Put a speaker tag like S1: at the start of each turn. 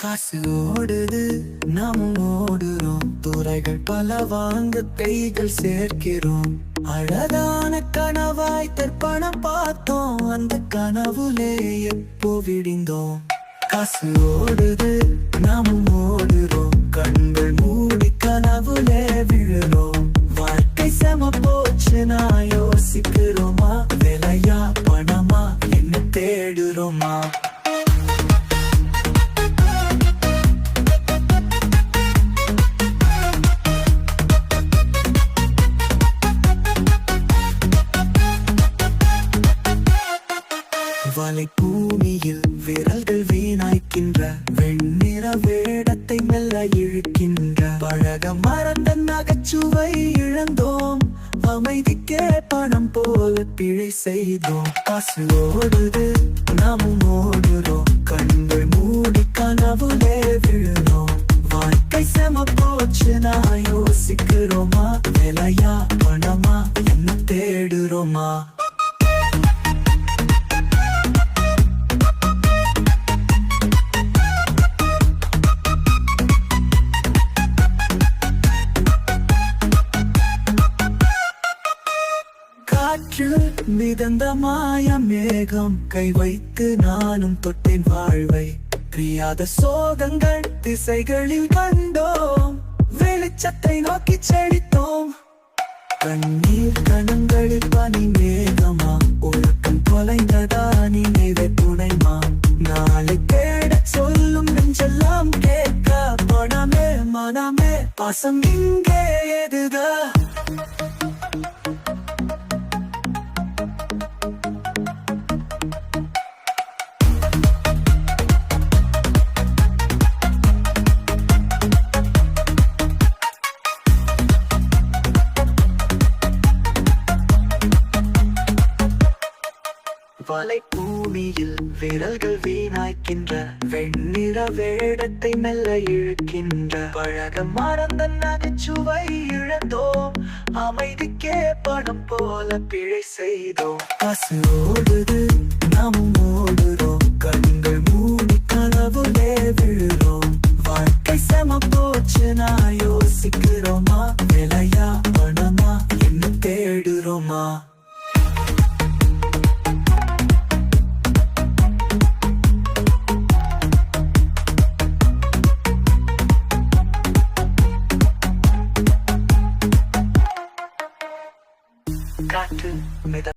S1: காசு ஓடுது நாம் ஓடுறோம், துறைகள் பல வாங்க கைகள் சேர்க்கிறோம். அழகான கனவாய் தற்பணம் பார்த்தோம், அந்த கனவுலே எப்போ விடிந்தோம். காசு ஓடுது நாம் ஓடுறோம், கண்கள் மூடி கனவுலே விழுறோம். வாழ்க்கை செம போச்சு நான் யோசிக்கிறோமா, விலையா பணமா என்ன தேடுறோமா. வலை பூமியில் விரல்கள் வீணாய்க்கின்ற வெண்ணிற வேடத்தை மெல்ல இழுக்கின்ற. பழக மறந்த நகைச்சுவை இழந்தோம், அமைதிக்கே பணம் போல பிழை செய்தோம். காசு ஓடுது நாம் ஓடுறோம், கண்கள் மூடி கனவுலே விழுறோம். வாழ்க்கை செம போச்சு நான் யோசிக்கிறோமா, விலையா பணமா என்ன தேடுறோமா. காற்றில் மிதந்த மாய மேகம், கை வைத்து நானும் தொட்டேன் வாழ்வை. பிரியாத சோகங்கள் திசைகளில் கண்டோம், வெளிச்சத்தை நோக்கி செழித்தோம். கண்ணீர் கணங்களில் பனி மேகமா, ஒழுக்கம் தொலைந்ததா நினைவே துணைமா. நாளை தேட சொல்லும் நெஞ்செல்லாம் கேட்க, மனமே மனமே பாசம் இங்கே எதுக. வலை பூமியில் விரல்கள் வீணாய்க்கின்ற வெண்ணிற வேடத்தை மெல்ல இழுக்கின்ற. பழக மறந்த நகைச்சுவை இழந்தோம், அமைதிக்கே பணம் போல பிழை செய்தோம். காசு ஓடுது நாம் ஓடுறோம், கண்கள் மூடி கனவுலே விழுறோம். வாழ்க்கை செம போச்சு நான் யோசிக்கிறோமா, விலையா பணமா என்ன தேடுறோமா. காற்று மித